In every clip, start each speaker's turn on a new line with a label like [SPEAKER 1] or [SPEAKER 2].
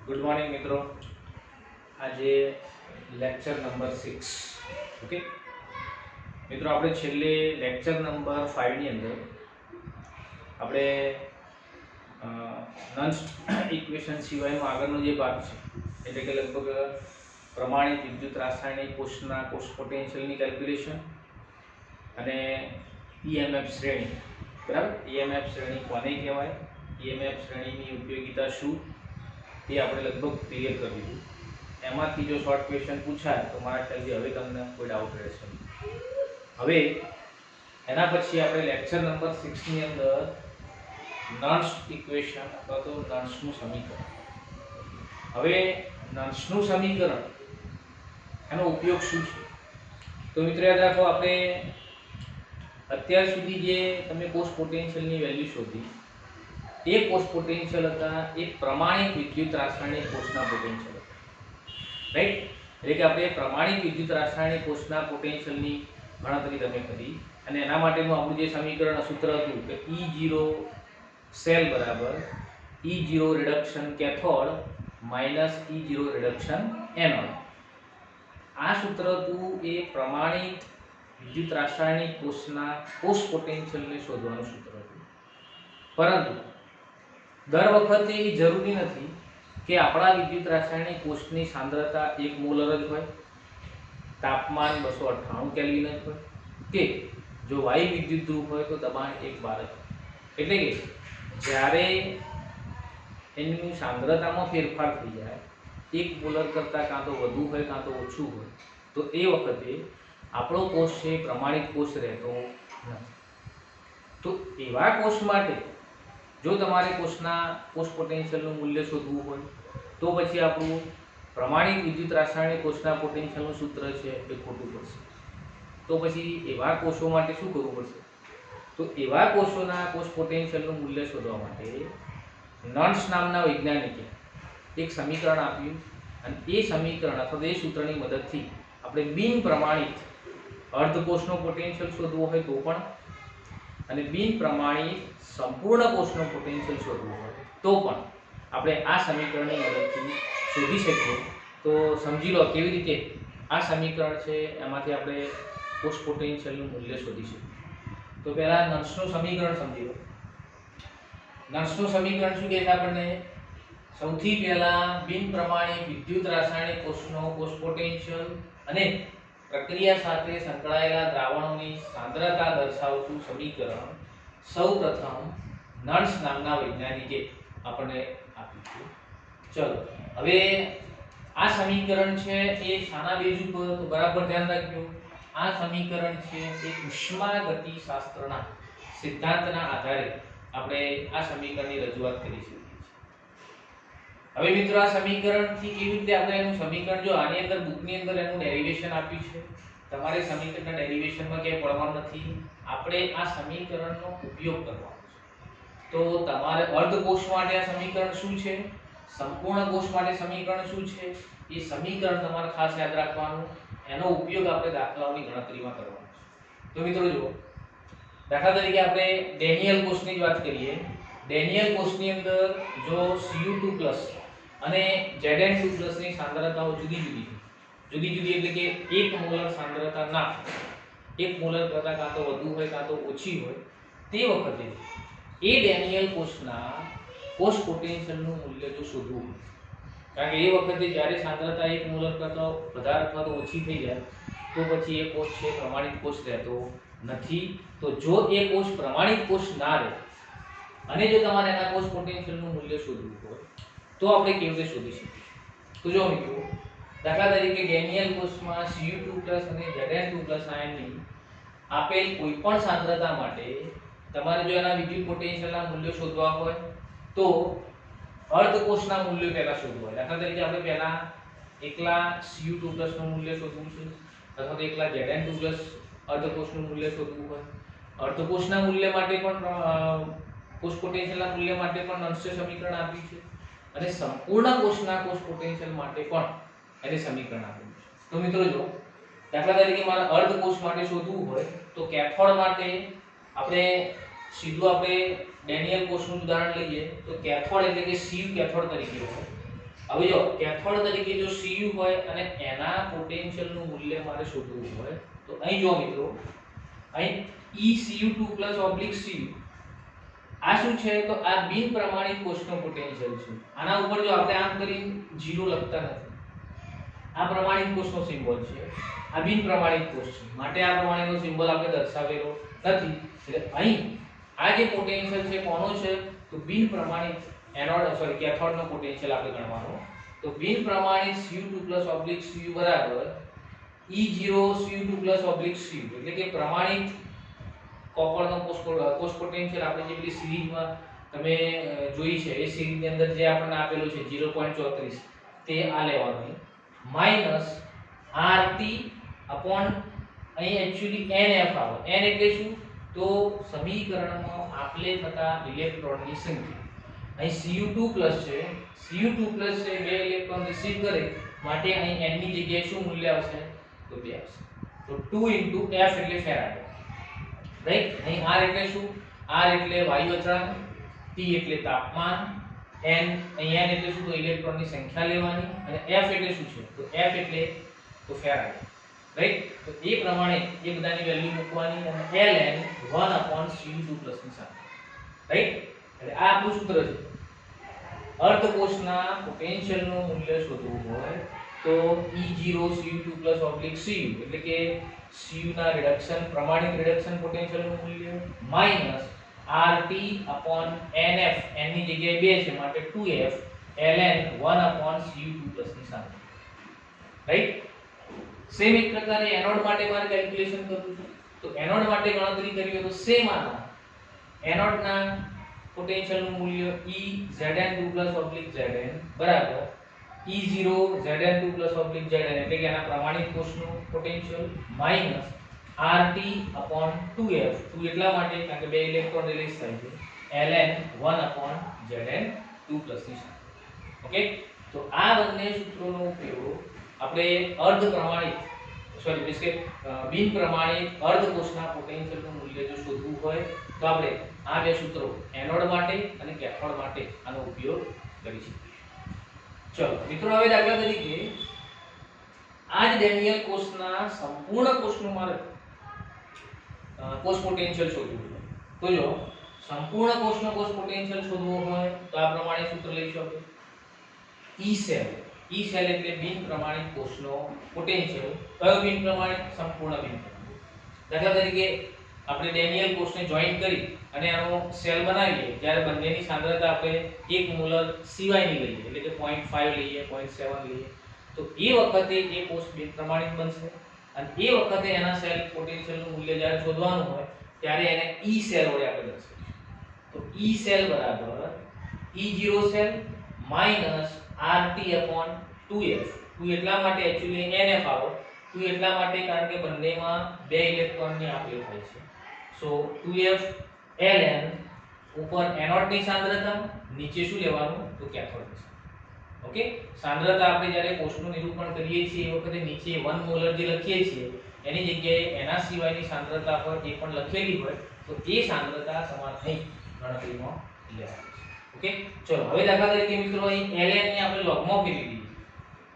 [SPEAKER 1] Good morning મિત્રો. આજે lecture number 6. Okay મિત્રો, આપણે છેલ્લે લેક્ચર નંબર 5 ની અંદર આપણે નોન ઇક્વેશન સિવાયનો આગળનો જે ભાગ છે એટલે કે લગભગ પ્રમાણિત વિદ્યુત રાસાયણિક કોષના કોષ પોટેન્શિયલની કેલ્ક્યુલેશન અને ઈએમએફ શ્રેણી, બરાબર. ઈએમએફ શ્રેણી કોને કહેવાય, ઈએમએફ શ્રેણીની ઉપયોગિતા શું, તે આપણે લગભગ ક્લિયર કરી દીધું. એમાંથી જો શોર્ટ ક્વેશ્ચન પૂછાય તો મારા ખ્યાલથી હવે તમને કોઈ ડાઉટ રહેશે નહીં. હવે એના પછી આપણે લેક્ચર નંબર 6 ની અંદર નોન્સ ઇક્વેશન અથવા તો નોન્સનું સમીકરણ. હવે નોન્સનું સમીકરણ એનો ઉપયોગ શું છે તો મિત્રો યાદ રાખો, આપણે અત્યાર સુધી જે તમે કોષ પોટેન્શિયલની વેલ્યુ શોધી એ કોષ પોટેન્શિયલ હતા એ પ્રમાણિત વિદ્યુત રાસાયણિક કોષના પોટેન્શિયલ હતા, રાઈટ. એટલે કે આપણે પ્રમાણિત વિદ્યુત રાસાયણિક કોષના પોટેન્શિયલની ગણતરી તમે કરી અને એના માટેનું આપણું જે સમીકરણ સૂત્ર હતું કે E0 સેલ બરાબર E0 reduction cathode minus E0 reduction anode. આ સૂત્ર હતું એ પ્રમાણિત વિદ્યુત રાસાયણિક કોષના કોષ પોટેન્શિયલને શોધવાનું સૂત્ર હતું. પરંતુ દર વખતે એ જરૂરી નથી કે આપણા વિદ્યુત રાસાયણિક કોષની સાંદ્રતા 1 મોલર જ હોય, તાપમાન 298 કેલ્વિન જ હોય, કે જો વાયુ વિદ્યુત ધ્રુવ હોય તો દબાણ 1 બાર જ હોય. એટલે કે જ્યારે એની સાંદ્રતામાં ફેરફાર થઈ જાય, 1 મોલર કરતાં કાં તો વધુ હોય કાં તો ઓછું હોય, તો એ વખતે આપણો કોષ છે પ્રમાણિત કોષ રહેતો નથી. તો એવા કોષ માટે જો તમારે કોષ પોટેન્શિયલનું મૂલ્ય શોધવું હોય તો પછી આપણું પ્રમાણિત વિદ્યુત રાસાયણિક કોષના પોટેન્શિયલનું સૂત્ર છે એ ખોટું પડશે. તો પછી એવા કોષો માટે શું કરવું પડશે? તો એવા કોષોના કોષ પોટેન્શિયલનું મૂલ્ય શોધવા માટે નોન્સ નામના વૈજ્ઞાનિકે એક સમીકરણ આપ્યું અને એ સમીકરણ અથવા એ સૂત્રની મદદથી આપણે બિન પ્રમાણિત અર્ધકોષનો પોટેન્શિયલ શોધવો હોય તો પણ અને બિન પ્રમાણિત સંપૂર્ણ કોષનો પોટેન્શિયલ શોધવો હોય તો પણ આપણે આ સમીકરણની મદદથી શોધી શકીએ. તો સમજી લો કેવી રીતે આ સમીકરણ છે એમાંથી આપણે કોષ પોટેન્શિયલનું મૂલ્ય શોધી શકીએ. તો પહેલા નોન્સનું સમીકરણ સમજી લો. નોન્સનું સમીકરણ શું કહે છે આપણને? સૌથી પહેલા બિન પ્રમાણિત વિદ્યુત રાસાયણિક કોષનો કોષ પોટેન્શિયલ અને પ્રક્રિયા સાથે સંકળાયેલા દ્રાવણોની સાંદ્રતા દર્શાવતું સમીકરણ સૌપ્રથમ નોન્સ નામના વૈજ્ઞાનિકે આપણને આપ્યું છે. ચલો હવે આ સમીકરણ છે એ શાના બેઝ ઉપર? તો બરાબર ધ્યાન રાખજો. આ સમીકરણ છે એ ઉષ્માગતિશાસ્ત્રના સિદ્ધાંતના આધારે આપણે આ સમીકરણની રજૂઆત કરી શકીએ છીએ. હવે મિત્રો, આ સમીકરણથી કેવી રીતે આપણે એનું સમીકરણ, જો આની અંદર બુકની અંદર એનું ડેરિવેશન આપ્યું છે, તમારે સમીકરણના ડેરિવેશનમાં ક્યાંય પડવાનું નથી. આપણે આ સમીકરણનો ઉપયોગ કરવાનો છે. તો તમારે અર્ધકોષ માટે આ સમીકરણ શું છે, સંપૂર્ણ કોષ માટે સમીકરણ શું છે, એ સમીકરણ તમારે ખાસ યાદ રાખવાનું. એનો ઉપયોગ આપણે દાખલાઓની ગણતરીમાં કરવાનો છે. તો મિત્રો જુઓ, દાખલા તરીકે આપણે ડેનિયલ કોષની જ વાત કરીએ. ડેનિયલ કોષની અંદર જો Cu2+ અને Zn2+ ની સાંદ્રતાઓ જુદી જુદી એટલે કે 1 મોલર સાંદ્રતા ના, 1 મોલર કરતાં કાં તો વધુ હોય કાં તો ઓછી હોય, તે વખતે એ ડેનિયલ કોષના કોષ પોટેન્શિયલનું મૂલ્ય જો શોધવું હોય, કારણ કે એ વખતે જ્યારે સાંદ્રતા 1 મોલર કરતાં વધારે અથવા તો ઓછી થઈ જાય તો પછી એ કોષ છે પ્રમાણિત કોષ રહેતો નથી. તો જો એ કોષ પ્રમાણિત કોષ ના રહે અને જો તમારે એના કોષ પોટેન્શિયલનું મૂલ્ય શોધવું હોય તો આપણે કેવી રીતે શોધી શકીએ? તો જો મિત્રો, દાખલા તરીકે ડેનિયલ કોષમાં Cu2+ અને Zn2+ આયનની આપેલ કોઈપણ સાંદ્રતા માટે તમારે જો એના વિદ્યુત પોટેન્શિયલના મૂલ્યો શોધવા હોય તો અર્ધકોષના મૂલ્યો પહેલા શોધવા હોય. દાખલા તરીકે આપણે પહેલા એકલા Cu2+ નું મૂલ્ય શોધવું છે અથવા તો એકલા Zn2+ અર્ધકોષનું મૂલ્ય શોધવું હોય. અર્ધકોષના મૂલ્ય માટે પણ કોષ પોટેન્શિયલના મૂલ્ય માટે પણ નોન્સનું સમીકરણ આપ્યું છે અને સંપૂર્ણ કોષના કોષ પોટેન્શિયલ માટે પણ એને સમીકરણ આપ્યું છે. તો મિત્રો જો, દાખલા તરીકે મારે અર્ધકોષ માટે શોધવું હોય તો કેથોડ માટે આપણે સીધું ડેનિયલ કોષનું ઉદાહરણ લઈએ તો કેથોડ એટલે કે સીવ કેથોડ તરીકે હોય હવે જો કેથોડ તરીકે જો Cu હોય અને એના પોટેન્શિયલ નું મૂલ્ય મારે શોધવું હોય તો અહીં જો મિત્રો અહીં ECU2 Cu આ શું છે તો આ બિન પ્રમાણિત કોષનો પોટેન્શિયલ છે. આના ઉપર જો આપણે આમ કરી 0 લખતા નથી. આ પ્રમાણિત કોષનો સિમ્બોલ છે, આ બિન પ્રમાણિત કોષ છે, માટે આ પ્રમાણિતનો સિમ્બોલ આપણે દર્શાવેલો નથી. એટલે અહીં આ જે પોટેન્શિયલ છે કોનો છે તો બિન પ્રમાણિત કેથોડનો પોટેન્શિયલ આપણે ગણવાનો. તો બિન પ્રમાણિત Cu2 Cu બરાબર E0 Cu2 Cu, એટલે કે પ્રમાણિત કોપરનો કોષ પોટેન્શિયલ આપણે જે પેલી સિરીઝમાં તમે જોઈ છે એ સિરીઝની અંદર જે આપણને આપેલું છે 0.34 તે આ લેવાનું માઈનસ RT અપોન અહીં એક્ચ્યુઅલી NF આવે. N એટલે શું તો સમીકરણમાં આપલે થતા ઇલેક્ટ્રોનની સંખ્યા. અહીં Cu2 છે, Cu2 છે બે ઇલેક્ટ્રોન રિસીવ કરે માટે અહીં n ની જગ્યાએ શું મૂલ્ય આવશે તો 2 આવશે. તો 2 * F એટલે ફેરાડે, રાઈટ. અહીં R એટલે શું? R એટલે વાયુ અચળાંક, T એટલે તાપમાન, N અહીં N એટલે શું તો ઇલેક્ટ્રોનની સંખ્યા લેવાની અને F એટલે શું છે તો F એટલે તો ફેરાડે, રાઈટ. તો એ પ્રમાણે એ બધાની વેલ્યુ મૂકવાની અને ln 1/Cu2 ની સાથે, રાઈટ. એટલે આ આપણું સૂત્ર છે. અર્ધકોષના પોટેન્શિયલનું મૂલ્ય શોધવું હોય તો E0 Cu2 Cu એટલે કે Cu ના રિડક્શન પ્રમાણિત રિડક્શન પોટેન્શિયલનું મૂલ્ય minus RT upon NF, n ની જગ્યાએ 2 છે માટે 2F ln 1/Cu2 ની સાથે, રાઈટ. સેમ એક પ્રકારે એનોડ માટે મારે કેલ્ક્યુલેશન કરવું છે. તો એનોડ માટે ગણતરી કરવી હોય તો સેમ આના એનોડના પોટેન્શિયલનું મૂલ્ય EZn2 Zn બરાબર E0 Zn2 Zn એટલે કે આના પ્રમાણિત કોષનું potential minus RT upon 2F, 2 એટલા માટે કારણ કે બે ઇલેક્ટ્રોન રિલીઝ થાય છે ln 1/Zn2 ની સાથે. ઓકે. તો આ બંને સૂત્રોનો ઉપયોગ આપણે અર્ધ પ્રમાણિત મીન્સ કે બિન પ્રમાણિત અર્ધકોષના પોટેન્શિયલનું મૂલ્ય જો શોધવું હોય તો આપણે આ બે સૂત્રો એનોડ માટે અને કેથોડ માટે આનો ઉપયોગ કરી શકીએ. ચલો મિત્રો, હવે દાખલા તરીકે આ જ ડેનિયલ કોષના સંપૂર્ણ કોષનું મારે કોષ પોટેન્શિયલ શોધવું હોય તો જો સંપૂર્ણ કોષનો કોષ પોટેન્શિયલ શોધવો હોય તો આ પ્રમાણે સૂત્ર લઈશું આપણે. E સેલ એટલે બિન પ્રમાણિત કોષનો પોટેન્શિયલ. કયો બિન પ્રમાણિત? સંપૂર્ણ બિન પ્રમાણિત. દાખલા તરીકે આપણે ડેનિયલ કોષને જોઈન્ટ કરી અને આનો સેલ બનાવીએ જ્યારે બંનેની સાંદ્રતા આપણે 1 મોલર સિવાયની લઈએ એટલે કે 0.5 લઈએ, 0.7 લઈએ તો એ વખતે એ કોષ બિન પ્રમાણિત બનશે અને એ વખતે એના સેલ પોટેન્શિયલનું મૂલ્ય જ્યારે શોધવાનું હોય ત્યારે એને E સેલ વડે આપણે દર્શાવીશું. તો E સેલ બરાબર E0 cell minus RT upon 2F. 2 એટલા માટે એક્ચ્યુઅલી NF આવે, 2 એટલા માટે કારણ કે બંનેમાં બે ઇલેક્ટ્રોનની આપ-લે થાય છે. સો 2F ln ઉપર એનોડની સાંદ્રતા, નીચે શું લેવાનું તો કેથોડની સાંદ્રતા. ઓકે. સાંદ્રતા આપણે જ્યારે કોષનું નિરૂપણ કરીએ છીએ એ વખતે નીચે 1 મોલર જે લખીએ છીએ એની જગ્યાએ એના સિવાયની સાંદ્રતા પર એ પણ લખેલી હોય તો એ સાંદ્રતા તમારે અહીં ગણતરીમાં લેવાની છે. ઓકે. ચલો હવે દાખલા તરીકે મિત્રો અહીં ln ને આપણે લોગમાં ફેરવી દઈએ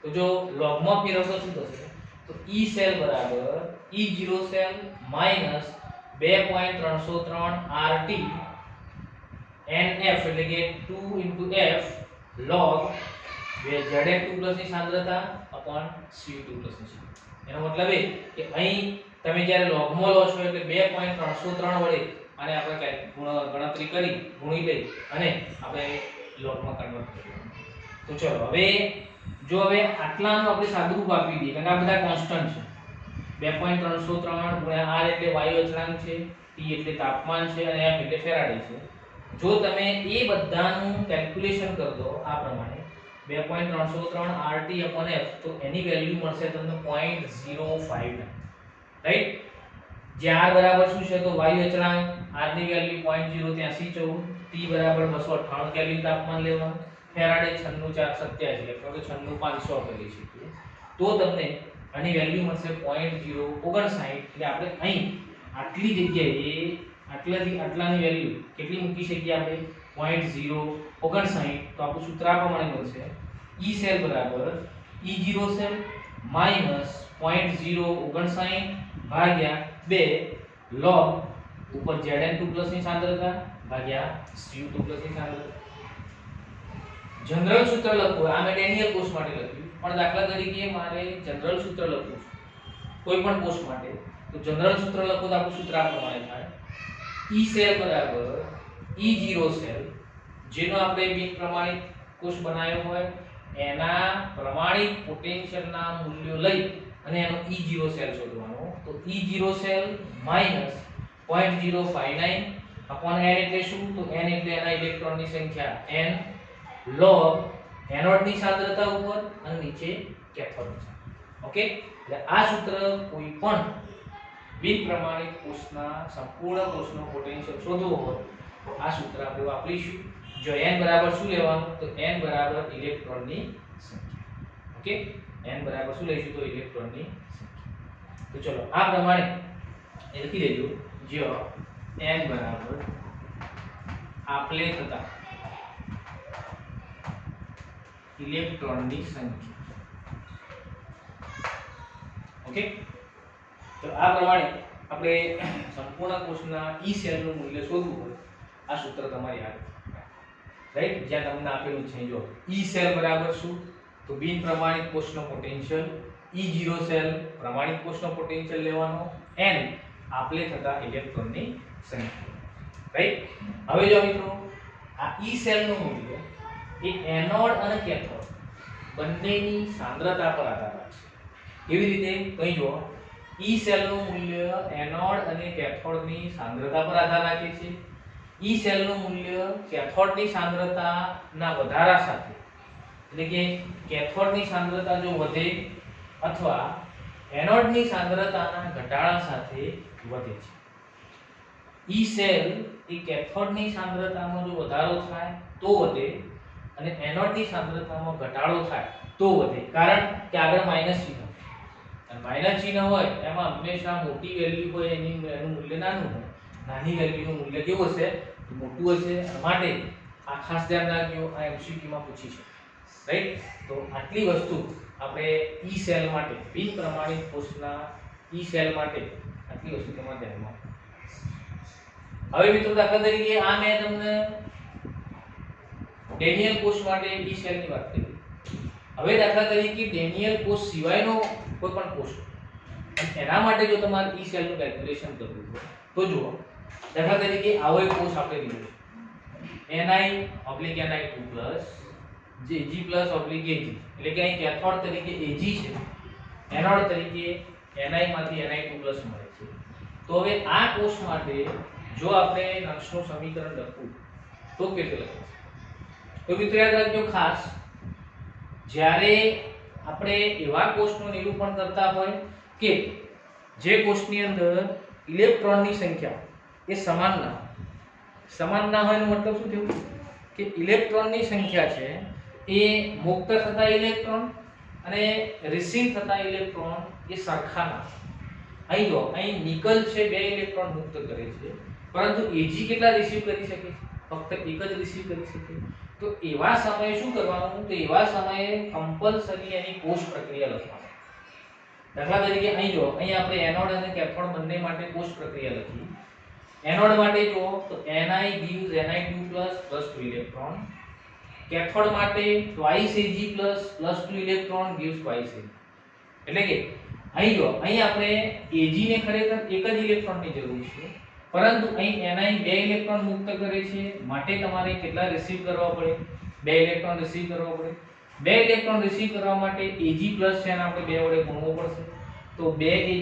[SPEAKER 1] તો જો લોગમાં ફેરવશો શું થશે તો E સેલ બરાબર E0 cell minus 2.303 RT NF એટલે કે 2 * F log Zn2 ની સાંદ્રતા અપોન Cu2 ની સાંદ્રતા. એનો મતલબ એ કે અહીં તમે જ્યારે લોગમાં લો છો એટલે 2.303 વડે આને આપણે ગણતરી કરી ગુણી લઈ અને આપણે લોગમાં કન્વર્ટ કરીશું. તો ચલો હવે જો હવે આટલાનું આપણે સાદુરૂપ આપી દઈએ કારણ કે આ બધા કોન્સ્ટન્ટ છે. 2.303 * R એટલે વાયુ અચળાંક છે, T એટલે તાપમાન છે અને F એટલે ફેરાડે છે. જો તમે એ બધાનું કેલ્ક્યુલેશન કરી દો આ પ્રમાણે 2.303 RT / F તો એની વેલ્યુ મળશે તમને 0.059, રાઈટ. જે R બરાબર શું છે તો વાયુ અચળાંક, R ની વેલ્યુ 0.08314, T બરાબર 298 કેલ્વિન તાપમાન લેવાનું, ફેરાડે 96487 એટલે કે 96500 આપણે લઈ શકીએ તો તમને આની વેલ્યુ મળશે 0.059. એટલે આપણે અહીં આટલી જગ્યાએ આટલાની વેલ્યુ કેટલી મૂકી શકીએ આપણે 0.059 તો આપણું સૂત્ર આ પ્રમાણે મળશે ઈ સેલ બરાબર E0 સેલ માઈનસ 0.059 ભાગ્યા 2 log ઉપર Zn2+ ની સાંદ્રતા ભાગ્યા Cu2+ ની સાંદ્રતા. જનરલ સૂત્ર લખવું આ મેં ડેનિયલ કોષ માટે લખ્યું, પણ દાખલા તરીકે મારે જનરલ સૂત્ર લખવું છે કોઈ પણ કોષ માટે, તો જનરલ સૂત્ર લખો તો આપણું સૂત્ર આ પ્રમાણે થાય: E સેલ બરાબર E0 સેલ, જેનો આપણે બિન પ્રમાણિત કોષ બનાવ્યો હોય એના પ્રમાણિત પોટેન્શિયલના મૂલ્યો લઈ અને એનો E0 સેલ શોધવાનો. તો E0 cell minus 0.059 upon n એટલે શું? તો n એટલે એના ઇલેક્ટ્રોનની સંખ્યા n log એનોડની સાંદ્રતા ઉપર અને નીચે કેથોડની સાંદ્રતા. ઓકે, એટલે આ સૂત્ર કોઈ પણ બિન પ્રમાણિત કોષના સંપૂર્ણ કોષનો પોટેન્શિયલ શોધવો હોય આ સૂત્ર આપણે વાપરીશું. જો n બરાબર શું લેવાનું? તો n બરાબર ઇલેક્ટ્રોનની સંખ્યા. ઓકે, n બરાબર શું લઈશું? તો ઇલેક્ટ્રોનની સંખ્યા. તો ચલો આ પ્રમાણે એ લખી દેજો. જો n બરાબર આપલે થતા ઇલેક્ટ્રોનની સંખ્યા. ઓકે, તો આ પ્રમાણે આપણે સંપૂર્ણ કોષના E સેલનું મૂલ્ય શોધવું હોય આ સૂત્ર તમારે યાદ રાઈટ, જ્યાં તમને આપેલું છે. જો E સેલ બરાબર શું? તો બિન પ્રમાણિત કોષનો પોટેન્શિયલ, E0 સેલ પ્રમાણિત કોષનો પોટેન્શિયલ લેવાનો, n આપલે થતા ઇલેક્ટ્રોનની સંખ્યા. રાઈટ, હવે જો મિત્રો આ E સેલનું મૂલ્ય એ એનોડ અને કેથોડ બંનેની સાંદ્રતા પર આધાર રાખે. કેવી રીતે? કઈ જો E સેલનું મૂલ્ય એનોડ અને કેથોડની સાંદ્રતા પર આધાર રાખે છે. E સેલનું મૂલ્ય કેથોડની સાંદ્રતાના વધારા સાથે, એટલે કે કેથોડની સાંદ્રતા જો વધે અથવા એનોડની સાંદ્રતાના ઘટાડા સાથે વધે છે. E સેલ એ કેથોડની સાંદ્રતામાં જો વધારો થાય તો વધે અને એનોડની સાંદ્રતામાં ઘટાડો થાય તો વધે, કારણ કે આગળ માઈનસ ચિહ્ન, અને માઈનસ ચિહ્ન હોય એમાં હંમેશા મોટી વેલ્યુ હોય એનું મૂલ્ય નાનું હોય, નાની વેલ્યુનું મૂલ્ય કેવું હશે? મોટું હશે. માટે આ ખાસ ધ્યાન રાખજો, આ MCQ માં પૂછી છે. રાઈટ, તો આટલી વસ્તુ આપણે E સેલ માટે, બિન પ્રમાણિત કોષના E સેલ માટે આટલી વસ્તુ તમારે ધ્યાનમાં. હવે મિત્રો દાખલા તરીકે આ મેં તમને ડેનિયલ કોષ માટે E સેલની વાત કરી. હવે દાખલા તરીકે ડેનિયલ કોષ સિવાયનો કોઈ પણ કોષ, એના માટે જો તમારે E સેલનું કેલ્ક્યુલેશન કરવું હોય તો જુઓ, દાખલા તરીકે આવો એક કોષ આપણે લીધો છે Ni/Ni2+, Ag+/Ag, એટલે કે અહીં કેથોડ તરીકે Ag છે, એનોડ તરીકે Ni માંથી Ni2+ મળે છે. તો હવે આ કોષ માટે જો આપણે નંશનું સમીકરણ લખવું તો કેવી રીતે લખવું? તો મિત્રો યાદ રાખજો ખાસ, જ્યારે આપણે એવા કોષનું નિરૂપણ કરતા હોય કે જે કોષની અંદર ઇલેક્ટ્રોનની સંખ્યા એ સમાન ના હોય, એનો મતલબ શું થયું? કે ઇલેક્ટ્રોનની સંખ્યા છે એ મુક્ત થતા ઇલેક્ટ્રોન અને રિસીવ થતા ઇલેક્ટ્રોન એ સરખા ના. અહીં જો અહીં નિકલ છે 2 ઇલેક્ટ્રોન મુક્ત કરે છે, પરંતુ Ag કેટલા રિસીવ કરી શકે છે? ફક્ત એક જ રિસીવ કરી શકે. તો એવા સમયે શું કરવાનું? તો એવા સમયે કમ્પલસરી એની કોષ પ્રક્રિયા લખવાની. દાખલા તરીકે અહીં જો અહીં આપણે એનોડ અને કેથોડ બંને માટે કોષ પ્રક્રિયા લખી. એનોડ માટે જો તો Ni gives Ni2+ +2 electron, cathode માટે twice Ag +2 electron gives twice Ag. એટલે કે અહીં જો અહીં આપણે Ag ને ખરેખર એક જ ઇલેક્ટ્રોનની જરૂર છે, પરંતુ અહીં Ni 2 ઇલેક્ટ્રોન મુક્ત કરે છે, માટે તમારે કેટલા રિસીવ કરવા પડે? 2 ઇલેક્ટ્રોન રિસીવ કરવા પડે. 2 ઇલેક્ટ્રોન રિસીવ કરવા માટે Ag+ છે અને આપણે 2 વડે ગુણવો પડશે. તો 2Ag+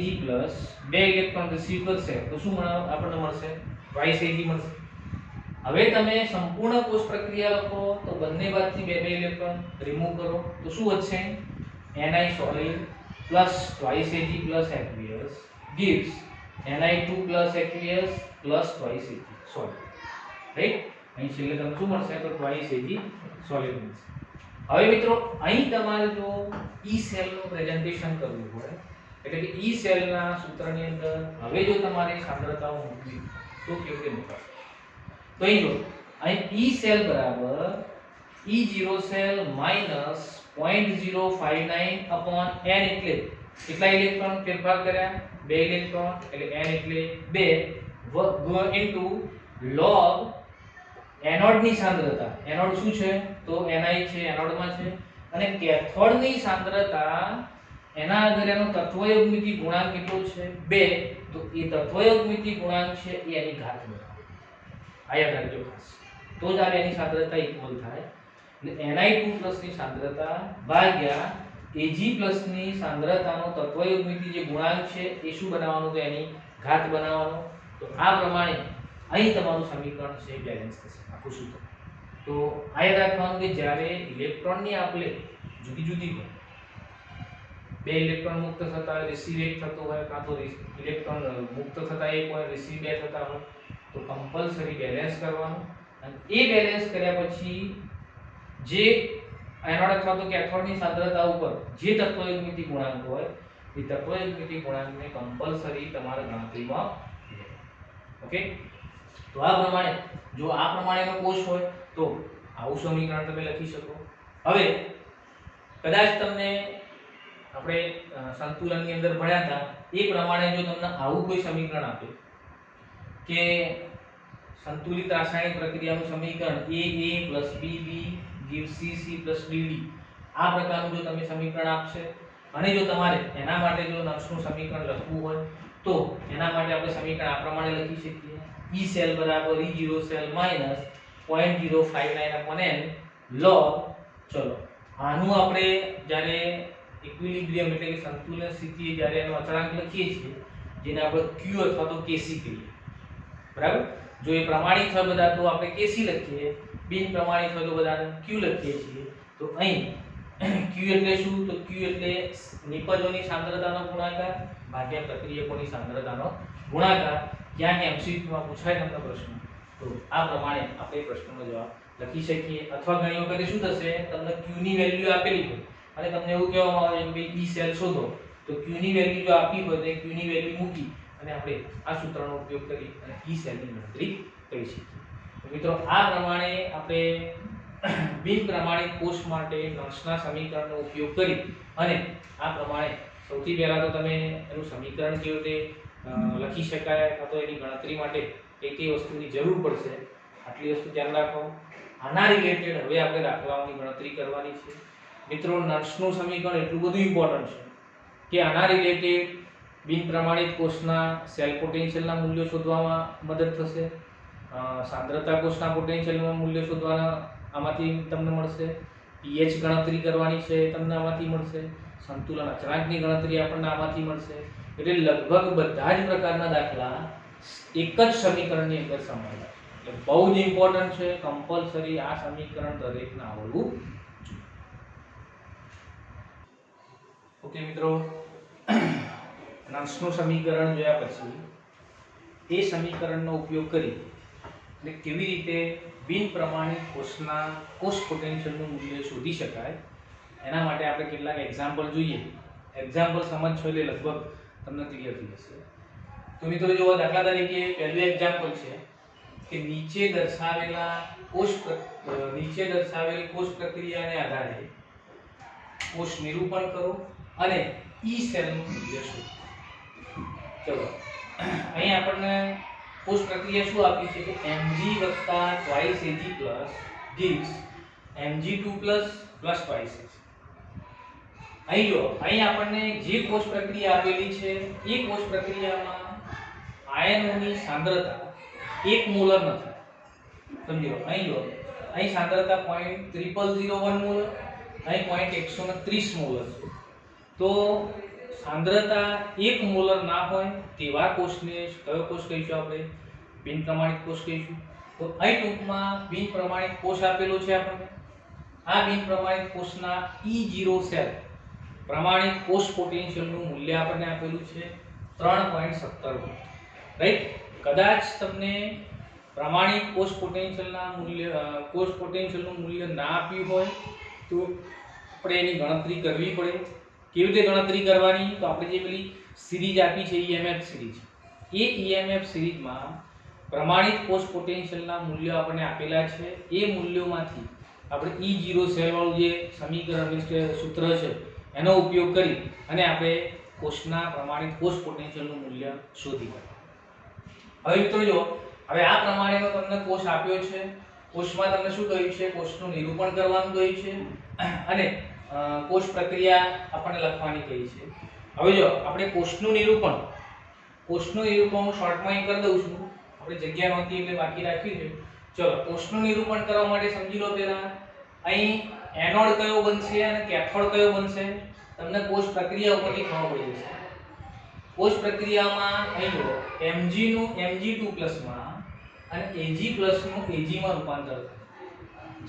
[SPEAKER 1] 2 ઇલેક્ટ્રોન રિસીવ કરશે તો શું આપણને મળશે? twice Ag મળશે. હવે તમે સંપૂર્ણ કોષ પ્રક્રિયા લખો તો બંને બાજુથી 2 ઇલેક્ટ્રોન રિમૂવ કરો તો શું વધશે? Ni solid twice Ag aqueous gives Ni2 aqueous twice Ag solid. Right, અહીં છેલ્લે તમને શું મળશે? તો twice Ag solid મળશે. હવે મિત્રો અહીં તમારે જો E સેલનું પ્રેઝન્ટેશન કરવું હોય, એટલે કે E સેલના સૂત્રની અંદર હવે જો તમારે સાંદ્રતાઓ મૂકવી તો કેવી રીતે મૂકાશે? તો અહીં જો અહીં E સેલ બરાબર E0 cell minus 0.059 upon n એટલે કેટલા ઇલેક્ટ્રોન ફેરફાર કર્યા 2 ઇલેક્ટ્રોન એટલે n એટલે 2 ઇન્ટુ log એનોડ ની સાંદ્રતા એનોડ શું છે તો Ni છે એનોડ માં છે અને કેથોડ ની સાંદ્રતા એના આધારે એનો તત્વયોગમિતિ ગુણાંક કેટલો છે 2 તો એ તત્વયોગમિતિ ગુણાંક છે એ એની ઘાત બનાવો આ યાદ રાખજો ખાસ તો જ આ એની સાંદ્રતા ઇક્વલ થાય એટલે Ni2+ ની સાંદ્રતા ભાગ્યા Ag+ ની સાંદ્રતાનો તત્વયોગમિતિ જે ગુણાંક છે એ શું બનાવવાનું તો એની ઘાત બનાવવાનો તો આ પ્રમાણે અહીં તમારું સમીકરણ છે બેલેન્સ થશે આખું સૂત્ર તો આ યાદ રાખવાનું કે જ્યારે ઇલેક્ટ્રોનની આપલે જુદી જુદી હોય બે ઇલેક્ટ્રોન મુક્ત થતા હોય રિસીવ એક થતો હોય કાં તો ઇલેક્ટ્રોન મુક્ત થતા એક હોય રિસીવ બે થતા હોય તો કમ્પલસરી બેલેન્સ કરવાનું અને એ બેલેન્સ કર્યા પછી જે એનોડ અથવા તો કેથોડની સાંદ્રતા ઉપર જે તત્વયોગમિતિ ગુણાંક હોય એ તત્વયોગમિતિ ગુણાંકને કમ્પલસરી તમારા ગણતરીમાં ઓકે તો આ પ્રમાણે જો આ પ્રમાણેનો કોષ હોય તો આવું સમીકરણ તમે લખી શકો હવે કદાચ તમને આપણે સંતુલનની અંદર ભણ્યા હતા એ પ્રમાણે જો તમને આવું કોઈ સમીકરણ આપે કે સંતુલિત રાસાયણિક પ્રક્રિયાનું સમીકરણ AA + BB gives CC + DD આ પ્રકારનું જો તમે સમીકરણ આપશે અને જો તમારે એના માટે જો નર્સનું સમીકરણ લખવું હોય તો એના માટે આપણે સમીકરણ આ પ્રમાણે લખી શકીએ E સેલ બરાબર E0 cell minus 0.059 n log ચલો આનું આપણે જ્યારે ઇક્વિલિબ્રિયમ એટલે કે સંતુલન સ્થિતિએ જ્યારે એનો અચળાંક લખીએ છીએ જેને આપણે Q અથવા તો Kc કહીએ બરાબર જો એ પ્રમાણિત હોય બધા તો આપણે Kc લખીએ બિન પ્રમાણિત હોય તો બધા Q લખીએ છીએ તો અહીં Q એટલે શું તો Q એટલે નિપજોની સાંદ્રતાનો ગુણાકાર ભાગ્યા પ્રક્રિયકોની સાંદ્રતાનો ગુણાકાર ક્યાંક MCQ માં પૂછાય તમને પ્રશ્ન તો આ પ્રમાણે આપણે પ્રશ્નનો જવાબ લખી શકીએ અથવા ઘણી વખત શું થશે તમને Q ની વેલ્યુ આપેલી હોય અને તમને એવું કહેવામાં આવે કે ભાઈ E સેલ શોધો તો Q ની વેલ્યુ જો આપી હોય તો Q ની વેલ્યુ મૂકી અને આપણે આ સૂત્રનો ઉપયોગ કરી અને E સેલની ગણતરી કરી શકીએ તો મિત્રો આ પ્રમાણે આપણે બિન પ્રમાણિત કોષ માટે નર્સના સમીકરણનો ઉપયોગ કરી અને આ પ્રમાણે સૌથી પહેલા તો તમે એનું સમીકરણ કેવું તે લખી શકાય અથવા તો એની ગણતરી માટે કઈ વસ્તુની જરૂર પડશે આટલી વસ્તુ ધ્યાન રાખો આના રિલેટેડ હવે આપણે દાખલાઓની ગણતરી કરવાની છે મિત્રો નર્સનું સમીકરણ એટલું બધું ઇમ્પોર્ટન્ટ છે કે આના રિલેટેડ બિન પ્રમાણિત કોષના સેલ પોટેન્શિયલના મૂલ્યો શોધવામાં મદદ થશે સાંદ્રતા કોષના પોટેન્શિયલના મૂલ્યો શોધવાના આમાંથી તમને મળશે pH ગણતરી કરવાની છે તમને આમાંથી મળશે સંતુલન અચળાંકની ગણતરી આપણને આમાંથી મળશે એટલે લગભગ બધા જ પ્રકારના દાખલા એક જ સમીકરણની અંદર સમાયેલા છે એટલે બહુ જ ઇમ્પોર્ટન્ટ છે કમ્પલસરી આ સમીકરણ દરેકને આવડવું જોઈએ ઓકે મિત્રો નર્સનું સમીકરણ જોયા પછી એ સમીકરણનો ઉપયોગ કરી એટલે કેવી રીતે બિન પ્રમાણિત કોષના કોષ પોટેન્શિયલનું મૂલ્ય શોધી શકાય એના માટે આપણે કેટલાક એક્ઝામ્પલ જોઈએ એક્ઝામ્પલ સમજશો એટલે લગભગ તમને ક્લિયર થઈ જશે તો મિત્રો જો દાખલા તરીકે પહેલું એક્ઝામ્પલ છે કે નીચે દર્શાવેલી કોષ પ્રક્રિયાને આધારે કોષ નિરૂપણ કરો અને E સેલનું મૂલ્ય શોધો ચલો અહીં આપણને કોષ પ્રક્રિયા શું આપી છે કે Mg + twice Ag gives Mg2 + twice Ag અહીં આપણને જે કોષ પ્રક્રિયા આપેલી છે એ કોષ પ્રક્રિયામાં આયનોની સાંદ્રતા 1 મોલર નથી સમજો અહીં સાંદ્રતા 0.0001 મોલર અહીં 0.130 મોલર છે તો સાંદ્રતા 1 મોલર ના હોય તેવા કોષને કયો કોષ કહીશું આપણે બિન પ્રમાણિત કોષ કહીશું તો અહીં ટૂંકમાં બિન પ્રમાણિત કોષ આપેલો છે આપણને આ બિન પ્રમાણિત કોષના E0 સેલ પ્રમાણિત કોષ પોટેન્શિયલનું મૂલ્ય આપણને આપેલું છે 3.17 વોલ્ટ રાઈટ કદાચ તમને પ્રમાણિત કોષ પોટેન્શિયલનું મૂલ્ય ના આપ્યું હોય તો આપણે એની ગણતરી કરવી પડે કેવી રીતે ગણતરી કરવાની તો આપણે જે પેલી સિરીઝ આપી છે EMF સિરીઝ એ EMF સિરીઝમાં પ્રમાણિત કોષ પોટેન્શિયલના મૂલ્યો આપણને આપેલા છે એ મૂલ્યોમાંથી આપણે E0 સેલ વાળું જે સમીકરણ મીન્સ કે સૂત્ર છે એનો ઉપયોગ કરી અને આપણે કોષના પ્રમાણિત કોષ પોટેન્શિયલનું મૂલ્ય શોધી કાઢ્યું. હવે મિત્રો જો હવે આ પ્રમાણેનો તમને કોષ આપ્યો છે. કોષમાં તમને શું કહ્યું છે? કોષનું નિરૂપણ કરવાનું કહ્યું છે અને કોષ પ્રક્રિયા આપણને લખવાની કહી છે. હવે જો આપણે કોષનું નિરૂપણ હું શોર્ટમાં અહીં કરી દઉં છું. આપણે જગ્યા નહોતી એટલે બાકી રાખ્યું છે. ચલો કોષનું નિરૂપણ કરવા માટે સમજી લો. પહેલા અહીં એનોડ કયો બનશે અને કેથોડ કયો બનશે તમને કોષ પ્રક્રિયા ઉપરથી ખબર પડી જશે. કોષ પ્રક્રિયામાં અહીં જો Mg નું Mg2+ માં અને Ag+ નું Ag માં રૂપાંતર થાય.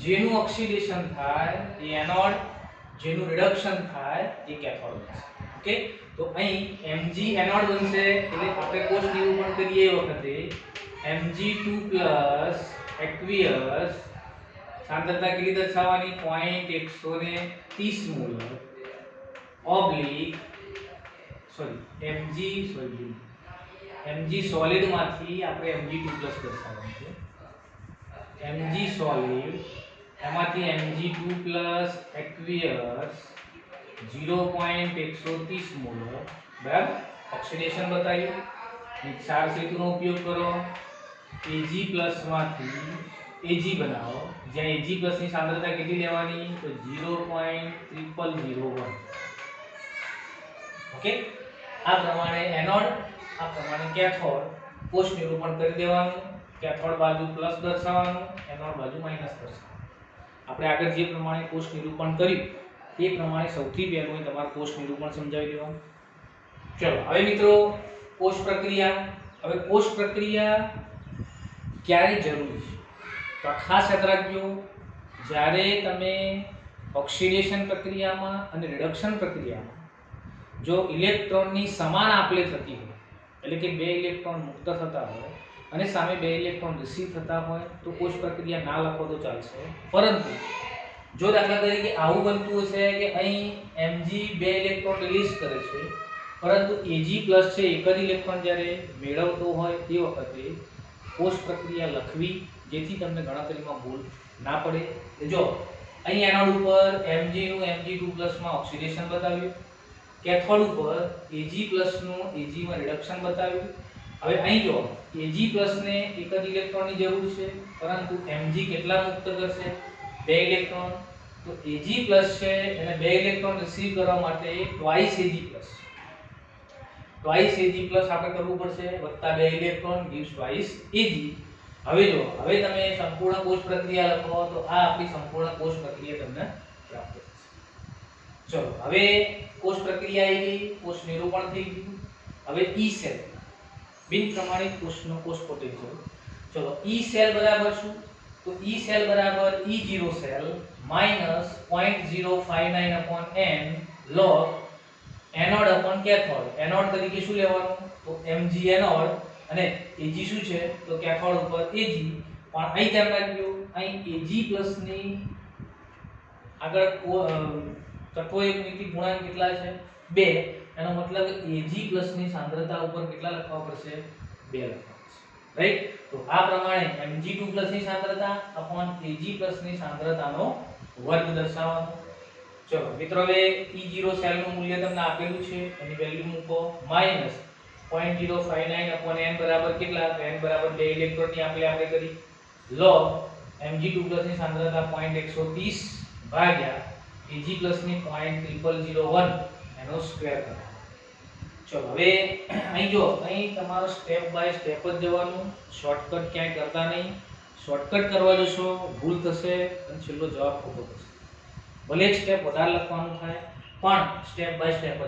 [SPEAKER 1] જેનું ઓક્સિડેશન થાય એ એનોડ, જેનું રિડક્શન થાય એ કેથોડ બનશે. ઓકે, તો અહીં Mg એનોડ બનશે એટલે આપણે કોષ નિરૂપણ કરીએ એ વખતે Mg2+ aqueous સાંદ્રતા કેટલી દર્શાવવાની? 0.130 મોલ ઓબ્લિક Mg સોલિડ માંથી આપણે Mg2+ દર્શાવવાનું છે. Mg સોલિડ એમાંથી Mg2+ aqueous 0.130 મોલ બરાબર ઓક્સિડેશન બતાવ્યું. ક્ષાર સેતુનો ઉપયોગ કરો. Ag+ માંથી Ag બનાવો. જ્યાં Ag+ ની સાંદ્રતા કેટલી લેવાની? તો 0.0001. ઓકે, આ પ્રમાણે એનોડ, આ પ્રમાણે કેથોડ કોષ નિરૂપણ કરી દેવાનું. કેથોડ બાજુ પ્લસ દર્શાવવાનું, એનોડ બાજુ માઈનસ દર્શાવવાનું. આપણે આગળ જે પ્રમાણે કોષ નિરૂપણ કર્યું તે પ્રમાણે સૌથી પહેલું તમારે કોષ નિરૂપણ સમજાવી દેવાનું. ચલો હવે મિત્રો કોષ પ્રક્રિયા. હવે કોષ પ્રક્રિયા ક્યારે જરૂરી છે? તો ખાસ યાદ રાખજો, જ્યારે તમે ઓક્સિડેશન પ્રક્રિયામાં અને રિડક્શન પ્રક્રિયામાં જો ઇલેક્ટ્રોનની સમાન આપલે થતી હોય, એટલે કે 2 ઇલેક્ટ્રોન મુક્ત થતા હોય અને સામે 2 ઇલેક્ટ્રોન રિસીવ થતા હોય તો કોષ પ્રક્રિયા ના લખો તો ચાલશે. પરંતુ જો દાખલા તરીકે આવું બનતું હશે કે અહીં Mg 2 ઇલેક્ટ્રોન રિલીઝ કરે છે પરંતુ Ag+ છે એક જ ઇલેક્ટ્રોન જ્યારે મેળવતો હોય તે વખતે કોષ પ્રક્રિયા લખવી જેથી તમને ગણતરીમાં ભૂલ ના પડે. જો અહીં એનોડ ઉપર Mg નું Mg2+ માં ઓક્સિડેશન બતાવ્યું, કેથોડ ઉપર Ag+ નું Ag માં રિડક્શન બતાવ્યું. હવે અહીં જો Ag+ ને એક જ ઇલેક્ટ્રોનની જરૂર છે પરંતુ Mg કેટલા મુક્ત કરશે? 2 ઇલેક્ટ્રોન. તો Ag+ છે એને 2 ઇલેક્ટ્રોન રિસીવ કરવા માટે twice Ag+ આપણે કરવું પડશે વત્તા 2 ઇલેક્ટ્રોન gives twice Ag. હવે જો હવે તમે સંપૂર્ણ કોષ પ્રક્રિયા લખો તો આ આપણી સંપૂર્ણ કોષ પ્રક્રિયા તમને પ્રાપ્ત થશે. ચલો હવે કોષ પ્રક્રિયા આવી ગઈ, કોષ નિરૂપણ થઈ ગયું. હવે E સેલ બિન પ્રમાણિત કોષનો કોષ પોટેન્શિયલ. ચલો E સેલ બરાબર શું? તો E સેલ બરાબર E0 cell minus 0.059/n log anode upon cathode. Anode તરીકે શું લેવાનું? તો Mg એનોડ અને Ag શું છે? તો કેથોડ ઉપર Ag. પણ અહીં ધ્યાન રાખજો, અહીં Ag+ ની આગળ તત્વયુક્ત ગુણાંક કેટલા છે? 2. એનો મતલબ Ag+ ની સાંદ્રતા ઉપર કેટલા લખવા પડશે? 2 લખવા પડશે. રાઈટ? તો આ પ્રમાણે Mg2+ ની સાંદ્રતા upon Ag+ ની સાંદ્રતાનો વર્ગ દર્શાવવાનો. ચલો મિત્રો હવે E0 સેલનું મૂલ્ય તમને આપેલું છે એની વેલ્યુ મૂકો -0.059/n બરાબર કેટલા? તો n બરાબર 2 ઇલેક્ટ્રોનની આપણે કરી log Mg2+ ની સાંદ્રતા 0.130 ભાગ્યા Ag+ ની 0.0001 એનો સ્ક્વેર કરો. ચલો હવે અહીં જો અહીં તમારો સ્ટેપ બાય સ્ટેપ જ જવાનું, શોર્ટકટ ક્યાંય કરતા નહીં. શોર્ટકટ કરવા જશો ભૂલ થશે અને છેલ્લો જવાબ ખોટો થશે. ભલે એક સ્ટેપ વધારે લખવાનું થાય પણ સ્ટેપ બાય સ્ટેપ જ.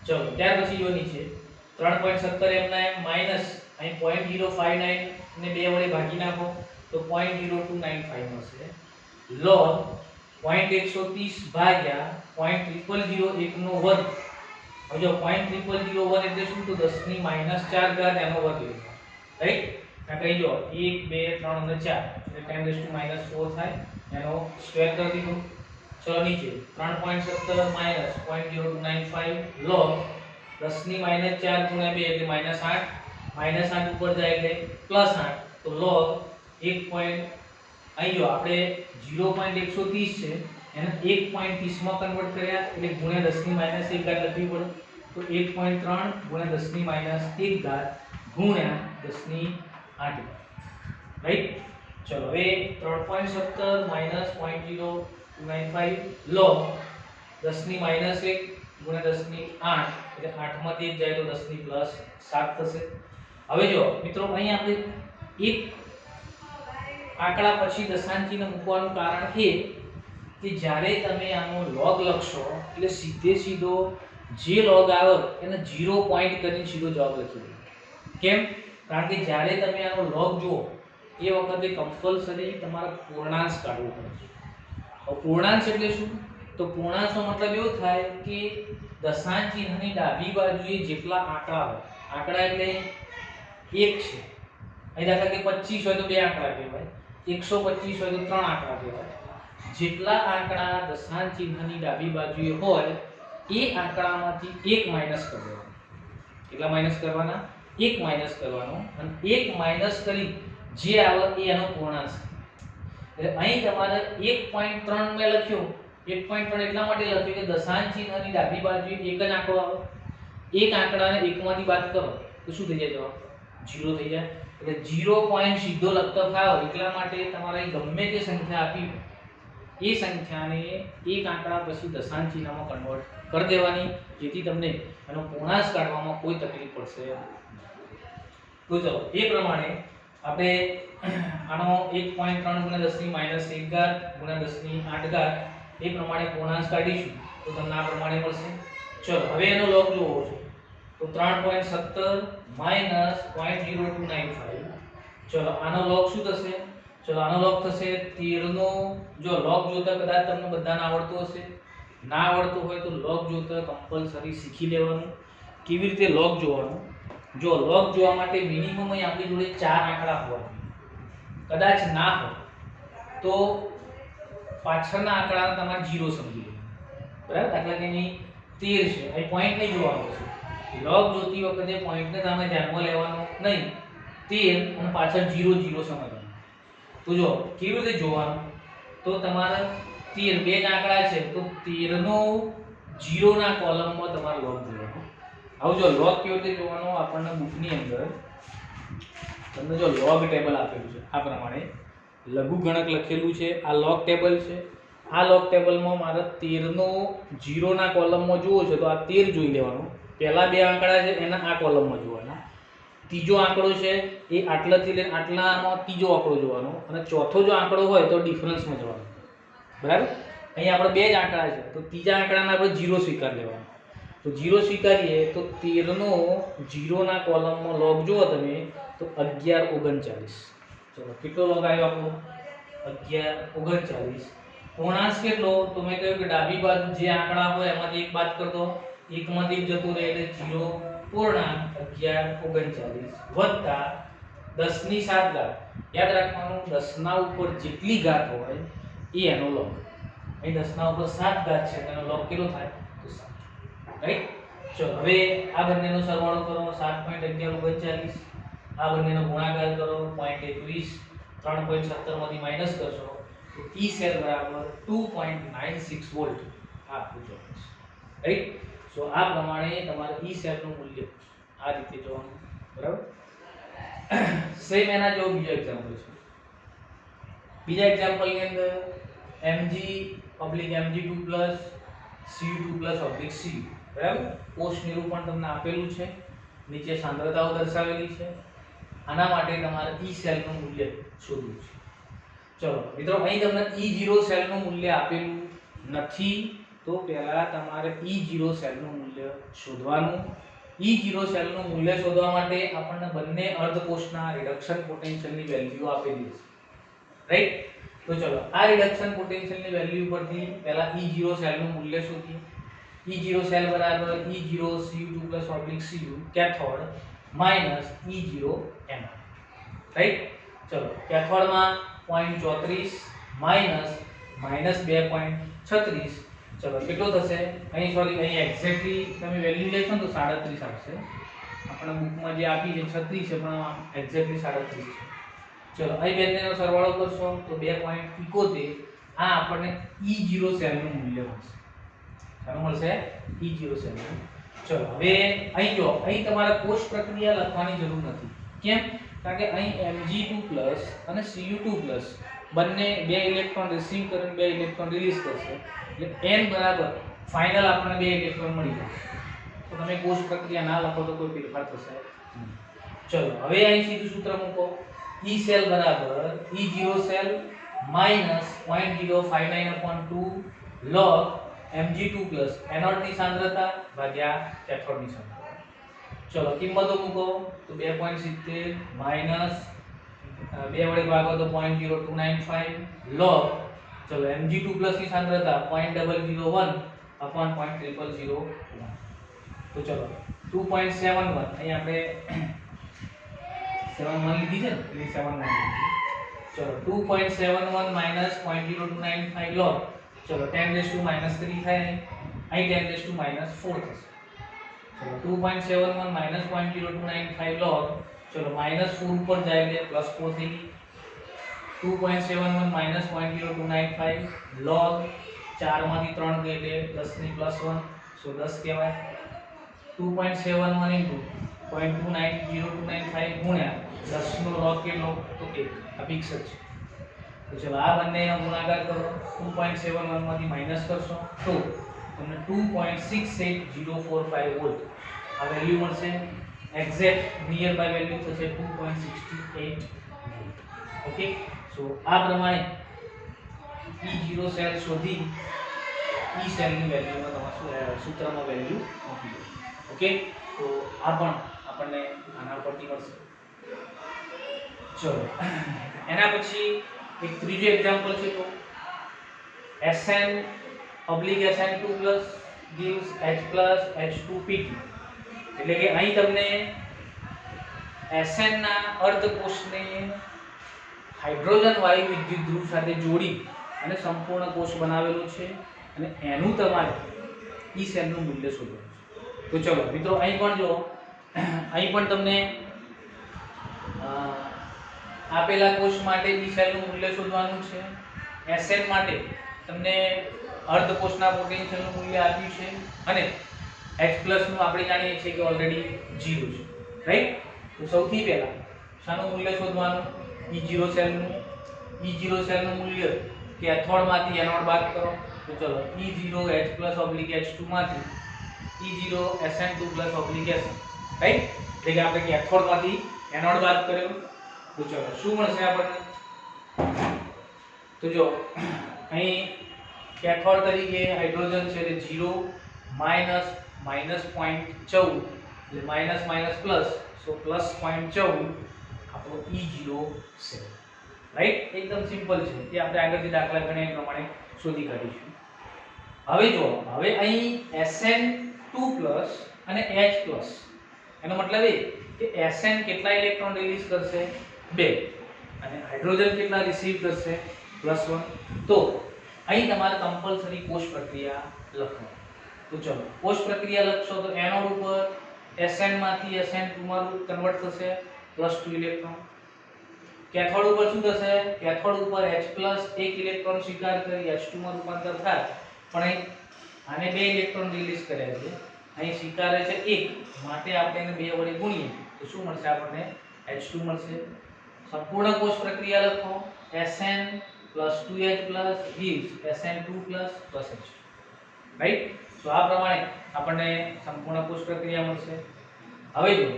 [SPEAKER 1] ચલો ત્યાર પછી જો નીચે 3.17 એમના માઈનસ અહીં 0.059 ને 2 વડે ભાગી નાખો તો 0.0295 મળશે. log 0.130 ભાગ્યા 0.0001 નો વર્ગ. હવે જો 0.0001 એટલે શું? તો 10 ની -4 ઘાત એનો વર્ગ લેવાનો. રાઈટ? આ કહી જો 1 2 3 અને 4 એટલે 10 -4 થાય એનો સ્ક્વેર કરી દીધો. ચલો નીચે 3.17 -0.0295 log 10 ની -4 ગુણ્યા 2 એટલે -8 -8 ઉપર જાય એટલે +8 તો log 1.130 અહીં જો આપણે 0.130 છે એને 1.30 માં કન્વર્ટ કર્યા એટલે ગુણ્યા 10 ની માઈનસ 1 ઘાત લખવી પડે તો 1.3 ગુણ્યા 10 ની માઈનસ 1 ઘાત ગુણ્યા 10 ની 8 ઘાત રાઈટ ચલો હવે 3.17 માઈનસ 0.0295 log 10 ની માઈનસ 1 ગુણ્યા 10 ની 8 એટલે 8 માંથી 1 જાય તો 10 ની પ્લસ 7 થશે હવે જો મિત્રો અહીં આપણે એક આંકડા પછી દશાંશ ચિહ્ન મૂકવાનું કારણ એ કે જ્યારે તમે આનો log લખશો એટલે સીધે સીધો જે log આવે એને 0 પોઈન્ટ કરીને સીધો જવાબ લખી દો કેમ કારણ કે જ્યારે તમે આનો log જુઓ એ વખતે કમ્પલસરી તમારે પૂર્ણાંશ કાઢવો પડે હવે પૂર્ણાંશ એટલે શું તો પૂર્ણાંશનો મતલબ એવો થાય કે દશાંશ ચિહ્નની ડાબી બાજુએ જેટલા આંકડા હોય આંકડા એટલે 1 છે અહીં દાખલા કે 25 હોય તો બે આંકડા કહેવાય 125 હોય તો ત્રણ આંકડા કહેવાય જેટલા આંકડા દશાંશ ચિહ્નની ડાબી બાજુએ હોય એ આંકડામાંથી એક માઈનસ કરવાનો કેટલા માઈનસ કરવાના એક માઈનસ કરવાનો અને એક માઈનસ કરી જે આવે એ એનો પૂર્ણાંક એટલે અહીં તમારે 1.3 મેં લખ્યો 1.3 એટલા માટે લખ્યું કે દશાંશ ચિહ્નની ડાબી બાજુએ એક જ આંકડો આવે એક આંકડાને એકમાંથી બાદ કરો તો શું થઈ જાય જવાબ 0 થઈ જાય એટલે 0 પોઈન્ટ સીધો લખતો થાવ એટલા માટે તમારે ગમે તે સંખ્યા આપી એ સંખ્યાને એક આંકડા પછી દશાંશ ચિહ્નમાં કન્વર્ટ કરી દેવાની જેથી તમને એનો પૂર્ણાંક કાઢવામાં કોઈ તકલીફ પડશે તો ચલો એ પ્રમાણે આપણે આનો 1.3 ગુણ્યા 10 ની માઈનસ 1 ઘાત ગુણ્યા 10 ની 8 ઘાત એ પ્રમાણે પૂર્ણાંક કાઢીશું તો તમને આ પ્રમાણે મળશે ચલો હવે એનો log જોવો છે તો 3.17 માઈનસ 0.0295 ચલો આનો log શું થશે ચલો આનો log થશે 13 નો જો log જોતા કદાચ તમને બધાને આવડતું હશે ના આવડતું હોય તો log જોતા કમ્પલસરી શીખી લેવાનું કેવી રીતે log જોવાનું જો log જોવા માટે મિનિમમ અહીં આપણી જોડે 4 આંકડા હોવા કદાચ ના હોય તો પાછળના આંકડાને તમારે 0 સમજી લેવાનું બરાબર દાખલા કે અહીં 13 છે અહીં પોઈન્ટ નહીં જોવાનો છે log જોતી વખતે પોઈન્ટને તમે ધ્યાનમાં લેવાનો નહીં 13 અને પાછળ 0 0 સમજવાનું તો જો કેવી રીતે જોવાનું તો તમારે 13 બે જ આંકડા છે તો 13 નો 0 ના કોલમમાં તમારે log જોવાનો આવું જો log કેવી રીતે જોવાનો આપણને બુકની અંદર તમને જો log ટેબલ આપેલું છે આ પ્રમાણે લઘુગણક લખેલું છે આ log ટેબલ છે આ log ટેબલમાં મારે 13 નો 0 ના કોલમમાં જોવો છે તો આ 13 જોઈ લેવાનું પહેલા બે આંકડા છે એના આ કોલમમાં જોવાના ત્રીજો આંકડો છે એ આટલાથી લઈને આટલાનો ત્રીજો આંકડો જોવાનો અને ચોથો જો આંકડો હોય તો ડિફરન્સમાં જવાનું બરાબર અહીં આપણે બે જ આંકડા છે તો ત્રીજા આંકડાને આપણે 0 સ્વીકાર લેવાનો તો 0 સ્વીકારીએ તો 13 નો 0 ના કોલમમાં log જુઓ તમે તો 1139 ચલો કેટલો log આવ્યો આપણો 1139 પૂર્ણાંક કેટલો તો મેં કહ્યું કે ડાબી બાજુ જે આંકડા હોય એમાંથી એક બાદ કર દો એકમાંથી એક જતું રહે એટલે 0.1139 વત્તા 10 ની 7 ઘાત યાદ રાખવાનું 10 ના ઉપર જેટલી ઘાત હોય એ એનો log અહીં 10 ના ઉપર 7 ઘાત છે તેનો log કેટલો થાય તો 7 રાઈટ ચલો હવે આ બંનેનો સરવાળો કરો 7.1139 આ બંનેનો ગુણાકાર કરો 0.21 3.17 માંથી માઈનસ કરશો તો E સેલ બરાબર 2.96 વોલ્ટ આ પૂછો રાઈટ સો આ પ્રમાણે તમારે E સેલ નું મૂલ્ય આ રીતે જોવાનું બરાબર સેમ એના જેવો બીજો એક્ઝામ્પલ છે બીજા એક્ઝામ્પલ ની અંદર Mg/Mg2 Cu2/Cu બરાબર કોષ નિરૂપણ તમને આપેલું છે નીચે સાંદ્રતાઓ દર્શાવેલી છે આના માટે તમારે E સેલ નું મૂલ્ય શોધવું છે ચલો મિત્રો અહીં તમને E0 સેલ નું મૂલ્ય આપેલું નથી તો પહેલા તમારે E0 સેલ નું મૂલ્ય શોધવાનું E0 સેલ નું મૂલ્ય શોધવા માટે આપણને બંને અર્ધકોષના રિડક્શન પોટેન્શિયલની વેલ્યુ આપેલી છે રાઈટ તો ચલો આ રિડક્શન પોટેન્શિયલની વેલ્યુ પરથી પહેલા E0 સેલ નું મૂલ્ય શોધીએ E0 સેલ બરાબર E0 Cu2/Cu cathode minus E0 M right ચલો કેથોડમાં 0.34 માઈનસ -2.36 ચલો કેટલો થશે અહીં સોરી અહીં એક્ઝેક્ટલી તમે વેલ્યુ લેશો તો 37 આવશે આપણા બુકમાં જે આપી છે 36 છે પણ એક્ઝેક્ટલી 37 છે ચલો અહીં બંનેનો સરવાળો કરશો તો 2.71 આ આપણને E0 સેલનું મૂલ્ય મળશે. શાનું મળશે? E0 સેલનું. ચલો હવે અહીં જો અહીં તમારે કોષ પ્રક્રિયા લખવાની જરૂર નથી. કેમ? કારણ કે અહીં Mg2+ અને Cu2+ બંને બે ઇલેક્ટ્રોન રિસીવ કરીને બે ઇલેક્ટ્રોન રિલીઝ કરશે. એટલે n બરાબર ફાઇનલ આપણને બે ઇલેક્ટ્રોન મળી જશે. તો તમે કોષ પ્રક્રિયા ના લખો તો કોઈ ફેરફાર થશે નહીં. ચલો હવે અહીં સીધું સૂત્ર મૂકો. E સેલ બરાબર E0 cell minus 0.059/2 log Mg2+ anode ની સાંદ્રતા ભાગ્યા કેથોડ ની સાંદ્રતા. ચલો કિંમતો મૂકો તો 2.70 માઈનસ 2 વડે ભાગો તો 0.0295 log ચલો Mg2+ ની સાંદ્રતા 0.001/0.0001. તો ચલો 2.71 અહીં આપણે 71 લીધી છે ને એટલે 71 લીધી. ચલો 2.71 માઈનસ 0.0295 log ચલો 10⁻³ થાય અહીં 10⁻⁴ થશે. ચલો 2.71 માઈનસ 0.0295 log ચલો -4 ઉપર જાય એટલે +4 થઈ ગઈ. 2.71 માઈનસ 0.0295 log 4 માંથી 3 ગઈ એટલે 10 ની +1 સો 10 કહેવાય. 2.71 into 0.29025 ગુણ્યા 10 નો log કેટલો તો 1 આ ફિક્સ જ છે. તો ચલો આ બંનેનો ગુણાકાર કરો 2.71 માંથી માઈનસ કરશો તો તમને 2.68045 વોલ્ટ આ વેલ્યુ મળશે. એક્ઝેક્ટ નિયર બાય વેલ્યુ થશે 2.68 વોલ્ટ. ઓકે સો આ પ્રમાણે E0 સેલ શોધી E સેલની વેલ્યુમાં તમારું સૂત્રમાં વેલ્યુ મૂકી દો. ઓકે તો આ પણ આપણને આના પરથી મળશે. ચલો એના પછી એક ત્રીજો એક્ઝામ્પલ છે તો SN/SN2+ gives H+H2Pt. એટલે કે અહીં તમને SN ના અર્ધકોષને હાઇડ્રોજન વાયુ વિદ્યુત ધ્રુવ સાથે જોડી અને સંપૂર્ણ કોષ બનાવેલો છે અને એનું તમારે E સેલનું મૂલ્ય શોધવાનું છે. તો ચલો મિત્રો અહીં પણ જો અહીં પણ તમને આપેલા કોષ માટે E સેલનું મૂલ્ય શોધવાનું છે. SN માટે તમને અર્ધકોષના પોટેન્શિયલનું મૂલ્ય આપ્યું છે અને H+ નું આપણે જાણીએ છીએ કે ઓલરેડી 0 છે રાઈટ. તો સૌથી પહેલા શાનું મૂલ્ય શોધવાનું? E0 સેલનું. E0 સેલનું મૂલ્ય કેથોડમાંથી એનોડ બાદ કરો તો ચલો E0 H+/H2 માંથી E0 SN2+/SN રાઈટ. એટલે કે આપણે કેથોડમાંથી એનોડ બાદ કર્યો તો ચલો શું મળશે આપણને? તો જો અહીં કેથોડ તરીકે હાઇડ્રોજન છે એટલે 0 માઈનસ -0.14 એટલે માઈનસ માઈનસ પ્લસ સો +0.14 આપણો E0 સેલ રાઈટ. એકદમ સિમ્પલ છે એ આપણે આગળથી દાખલા ગણ્યા એ પ્રમાણે શોધી કાઢીશું. હવે જો હવે અહીં SN2+ અને H+ એનો મતલબ એ કે SN કેટલા ઇલેક્ટ્રોન રિલીઝ કરશે? 2 અને હાઇડ્રોજન કેટલા રિસીવ કરશે? +1. તો અહીં તમારે કમ્પલસરી કોષ પ્રક્રિયા લખવાની. તો ચલો કોષ પ્રક્રિયા લખશો તો એનોડ ઉપર SN માંથી SN2 માં કન્વર્ટ થશે +2 ઇલેક્ટ્રોન. કેથોડ ઉપર શું થશે? કેથોડ ઉપર H+ એક ઇલેક્ટ્રોન સ્વીકાર કરી H2 માં રૂપાંતર થાય પણ અહીં આને 2 ઇલેક્ટ્રોન રિલીઝ કર્યા છે અહીં સ્વીકારે છે 1 માટે આપણે એને 2 વડે ગુણીએ તો શું મળશે આપણને? H2 મળશે. સંપૂર્ણ કોષ પ્રક્રિયા લખો SN + 2H+ gives SN2+/H2 right. તો આ પ્રમાણે આપણને સંપૂર્ણ કોષ પ્રક્રિયા મળશે. હવે જો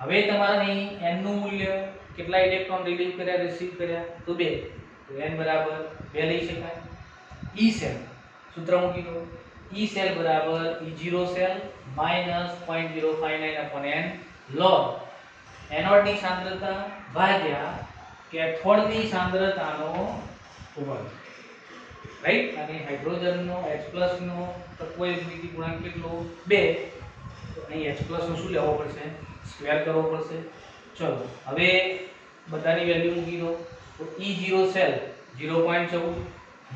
[SPEAKER 1] હવે તમારે અહીં n નું મૂલ્ય કેટલા ઇલેક્ટ્રોન રિલીઝ કર્યા રિસીવ કર્યા તો 2 તો n બરાબર 2 લઈ શકાય. E સેલ સૂત્ર મૂકી દો. E સેલ બરાબર E0 cell minus 0.059/n log એનોડની સાંદ્રતા ભાગ્યા કેથોડની સાંદ્રતાનો વર્ગ રાઈટ. અને હાઇડ્રોજનનો H+ નો તત્વયુગ્મિતિ ગુણાંક કેટલો? 2. તો અહીં H+ નો શું લેવો પડશે? સ્ક્વેર કરવો પડશે. ચલો હવે બધાની વેલ્યુ મૂકી દો તો E0 સેલ 0.14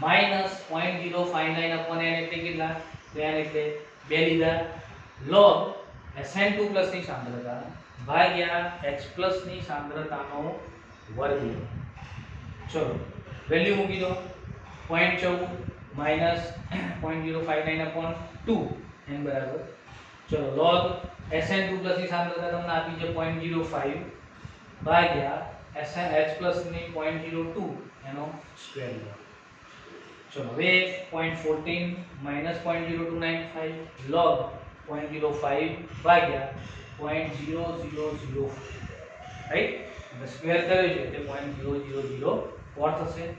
[SPEAKER 1] માઈનસ 0.059/n એટલે કેટલા? તો n એટલે 2 લીધા log SN2+ ની સાંદ્રતા ભાગ્યા H+ ની સાંદ્રતાનો વર્ગ. ચલો વેલ્યુ મૂકી દો 0.14 માઇનસ 0.059 અપોન 2 n બરાબર ચલો log SN2 પ્લસ ની સાંદ્રતા તમને આપી છે 0.05 ભાગ્યા SNH પ્લસ ની 0.02 એનો સ્ક્વેર લો ચલો હવે 0.14 માઇનસ 0.0295 log 0.05 ભાગ્યા 0.0005 રાઈટ એટલે સ્ક્વેર કર્યો છે એટલે 0.0004 થશે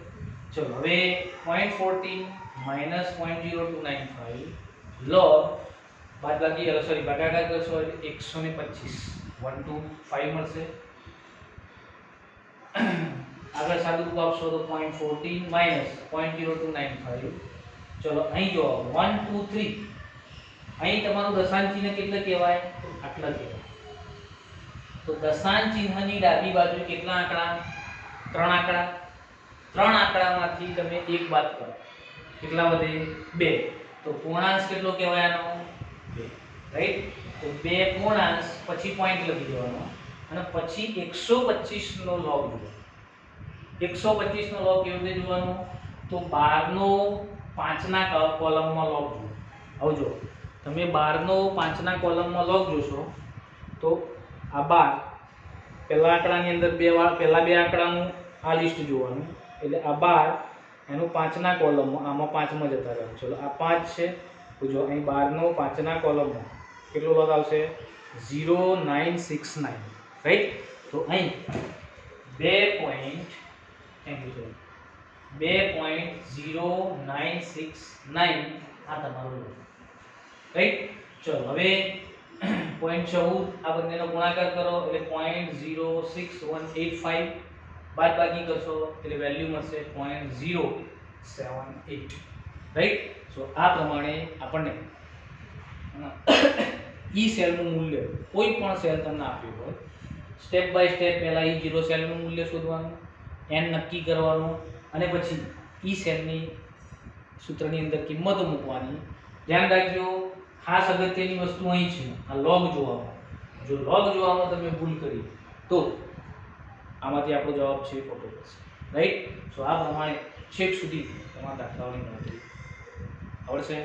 [SPEAKER 1] ચલો હવે 0.14 માઇનસ 0.0295 log બાદબાકી સોરી ભાગાકાર કરશો એટલે 125 125 મળશે આગળ સાદું રૂપ આપશો તો 0.14 માઇનસ 0.0295 ચલો અહીં જો 1 2 3 અહીં તમારું દશાંશ ચિહ્ન કેટલા કહેવાય આટલા કહેવાય તો દશાંશ ચિહ્નની ડાબી બાજુ કેટલા આંકડા ત્રણ આંકડામાંથી તમે એક બાદ કરો કેટલા વધે 2 તો પૂર્ણાંશ કેટલો કહેવાય આનો 2 રાઈટ તો 2 પૂર્ણાંશ પછી પોઈન્ટ લખી દેવાનો અને પછી 125 નો log જોવાનો 125 નો log કેવી રીતે જોવાનો તો 12 નો 5 ના કોલમમાં log જુઓ આવજો તમે 12 નો 5 ના કોલમમાં log જોશો તો આ 12 પહેલા આંકડાની અંદર પહેલા બે આંકડાનું આ લિસ્ટ જોવાનું એટલે આ 12 એનું 5 ના કોલમમાં આમાં 5 માં જતા રહે ચલો આ 5 છે તો જો અહીં 12 નો 5 ના કોલમમાં કેટલો log આવશે 0969 રાઈટ તો અહીં 2.0969 આ તમારું log રાઈટ ચલો હવે 0.14 આ બંનેનો ગુણાકાર કરો એટલે 0.06185 બાદબાકી કરશો એટલે વેલ્યુ મળશે 0.078 રાઈટ સો આ પ્રમાણે આપણને ઈ સેલનું મૂલ્ય કોઈ પણ સેલ તમને આપ્યું હોય સ્ટેપ બાય સ્ટેપ પહેલા E0 સેલનું મૂલ્ય શોધવાનું n નક્કી કરવાનું અને પછી ઈ સેલની સૂત્રની અંદર કિંમતો મૂકવાની ધ્યાન રાખજો ખાસ અગત્યની વસ્તુ અહીં છે આ log જોવામાં જો log જોવામાં તમે ભૂલ કરી તો આમાંથી આપણો જવાબ છે ખોટો થશે રાઈટ સો આ પ્રમાણે છેક સુધી તમારા દાખલાઓની ગણતરી આવડશે